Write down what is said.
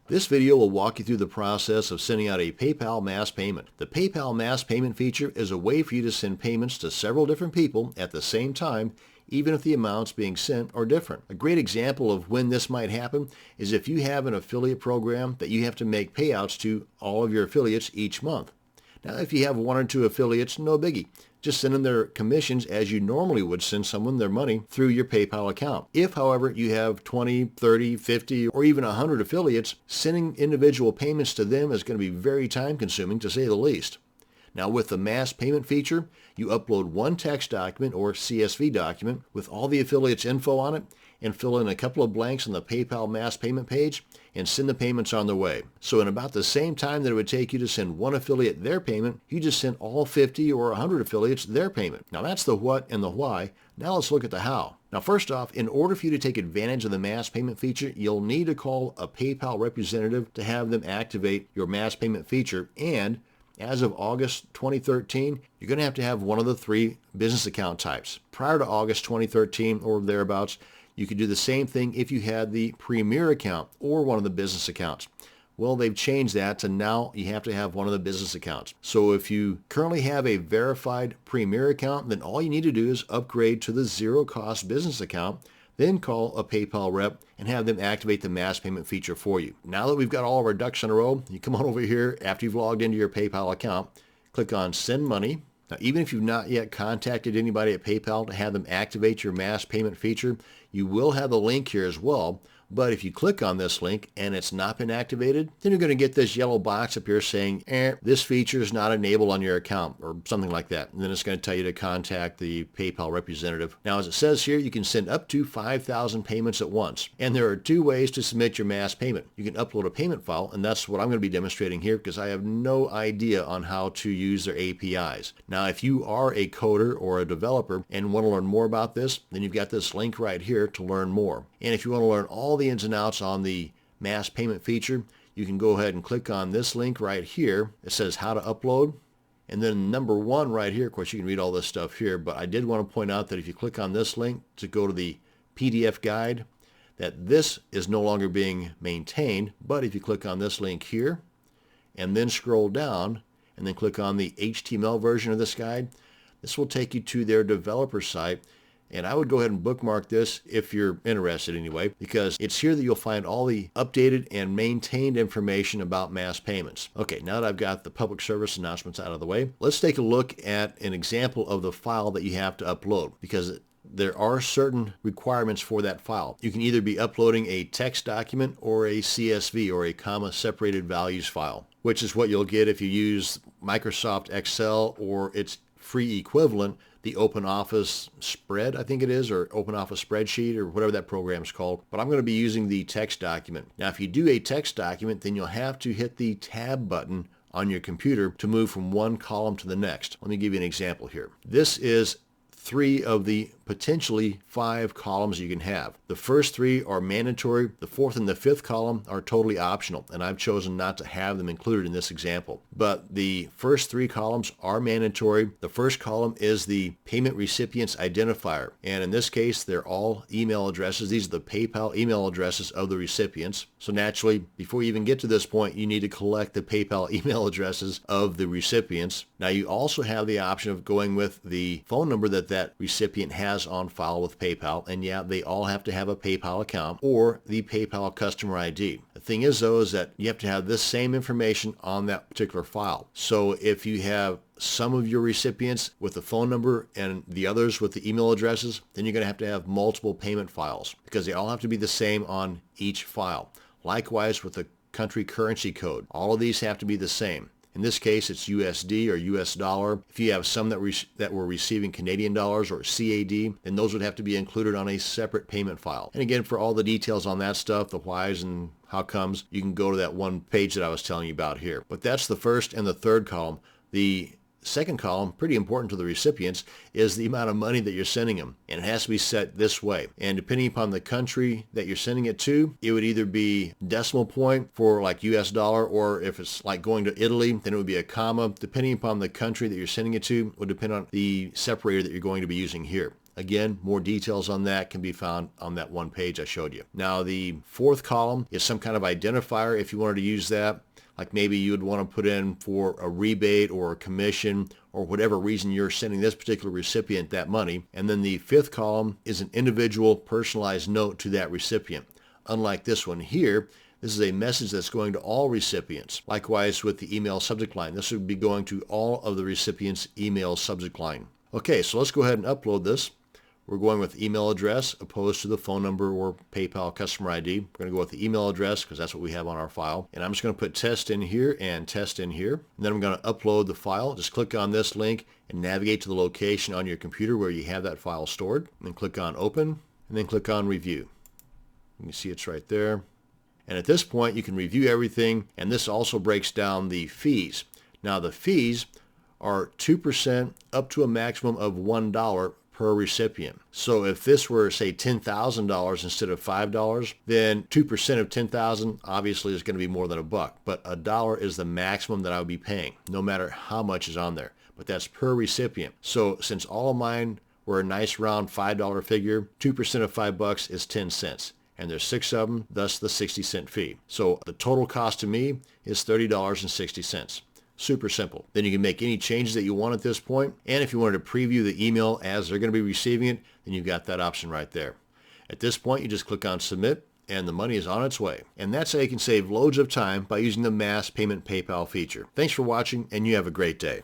This video will walk you through the process of sending out a PayPal mass payment. The PayPal mass payment feature is a way for you to send payments to several different people at the same time, even if the amounts being sent are different. A great example of when this might happen is if you have an affiliate program that you have to make payouts to all of your affiliates each month. Now, if you have one or two affiliates, no biggie. Just send them their commissions as you normally would send someone their money through your PayPal account. If, however, you have 20, 30, 50, or even 100 affiliates, sending individual payments to them is going to be very time-consuming, to say the least. Now, with the mass payment feature, you upload one text document or CSV document with all the affiliates' info on it and fill in a couple of blanks on the PayPal mass payment page and send the payments on their way. So in about the same time that it would take you to send one affiliate their payment, you just sent all 50 or 100 affiliates their payment. Now that's the what and the why. Now let's look at the how. Now first off, in order for you to take advantage of the mass payment feature, you'll need to call a PayPal representative to have them activate your mass payment feature, and as of August 2013, you're going to have one of the three business account types. Prior to August 2013 or thereabouts, you could do the same thing if you had the Premier account or one of the business accounts. Well, they've changed that to now you have to have one of the business accounts. So if you currently have a verified Premier account, then all you need to do is upgrade to the zero-cost business account, then call a PayPal rep and have them activate the mass payment feature for you. Now that we've got all of our ducks in a row, you come on over here after you've logged into your PayPal account, click on Send Money. Now, even if you've not yet contacted anybody at PayPal to have them activate your mass payment feature, you will have the link here as well. But if you click on this link and it's not been activated, then you're going to get this yellow box up here saying, this feature is not enabled on your account, or something like that. And then it's going to tell you to contact the PayPal representative. Now, as it says here, you can send up to 5,000 payments at once. And there are two ways to submit your mass payment. You can upload a payment file, and that's what I'm going to be demonstrating here because I have no idea on how to use their APIs. Now, if you are a coder or a developer and want to learn more about this, then you've got this link right here to learn more. And if you want to learn all the ins and outs on the mass payment feature, you can go ahead and click on this link right here. It says how to upload. And then number one right here, of course, you can read all this stuff here, but I did want to point out that if you click on this link to go to the PDF guide, that this is no longer being maintained. But if you click on this link here and then scroll down and then click on the HTML version of this guide, this will take you to their developer site. And I would go ahead and bookmark this if you're interested anyway, because it's here that you'll find all the updated and maintained information about mass payments. Okay, now that I've got the public service announcements out of the way, let's take a look at an example of the file that you have to upload, because there are certain requirements for that file. You can either be uploading a text document or a CSV, or a comma-separated values file, which is what you'll get if you use Microsoft Excel or its free equivalent, the OpenOffice Spread, I think it is, or OpenOffice Spreadsheet, or whatever that program is called. But I'm going to be using the text document. Now, if you do a text document, then you'll have to hit the Tab button on your computer to move from one column to the next. Let me give you an example here. This is 3 of the potentially 5 columns you can have. The first 3 are mandatory. The 4th and the 5th column are totally optional, and I've chosen not to have them included in this example. But the first 3 columns are mandatory. The first column is the payment recipient's identifier, and in this case, they're all email addresses. These are the PayPal email addresses of the recipients. So naturally, before you even get to this point, you need to collect the PayPal email addresses of the recipients. Now, you also have the option of going with the phone number that recipient has on file with PayPal, and yeah, they all have to have a PayPal account or the PayPal customer ID. The thing is, though, is that you have to have this same information on that particular file. So if you have some of your recipients with the phone number and the others with the email addresses, then you're going to have multiple payment files because they all have to be the same on each file. Likewise with the country currency code, all of these have to be the same. In this case, it's USD or US dollar. If you have some that were receiving Canadian dollars or CAD, then those would have to be included on a separate payment file. And again, for all the details on that stuff, the whys and how comes, you can go to that one page that I was telling you about here. But that's the first and the third column. The second column, pretty important to the recipients, is the amount of money that you're sending them. And it has to be set this way. And depending upon the country that you're sending it to, it would either be decimal point for like US dollar, or if it's like going to Italy, then it would be a comma. Depending upon the country that you're sending it to, would depend on the separator that you're going to be using here. Again, more details on that can be found on that one page I showed you. Now the fourth column is some kind of identifier if you wanted to use that. Like maybe you would want to put in for a rebate or a commission or whatever reason you're sending this particular recipient that money. And then the fifth column is an individual personalized note to that recipient. Unlike this one here, this is a message that's going to all recipients. Likewise with the email subject line, this would be going to all of the recipients' email subject line. Okay, so let's go ahead and upload this. We're going with email address opposed to the phone number or PayPal customer ID. We're going to go with the email address because that's what we have on our file. And I'm just going to put test in here and test in here. And then I'm going to upload the file. Just click on this link and navigate to the location on your computer where you have that file stored. And then click on open and then click on review. You can see it's right there. And at this point you can review everything, and this also breaks down the fees. Now the fees are 2% up to a maximum of $1 per recipient. So if this were, say, $10,000 instead of $5, then 2% of $10,000 obviously is going to be more than $1. But $1 is the maximum that I would be paying, no matter how much is on there. But that's per recipient. So since all of mine were a nice round $5 figure, 2% of $5 is 10 cents. And there's 6 of them, thus the 60-cent fee. So the total cost to me is $30.60. Super simple. Then you can make any changes that you want at this point. And if you wanted to preview the email as they're going to be receiving it, then you've got that option right there. At this point, you just click on submit and the money is on its way. And that's how you can save loads of time by using the mass payment PayPal feature. Thanks for watching and you have a great day.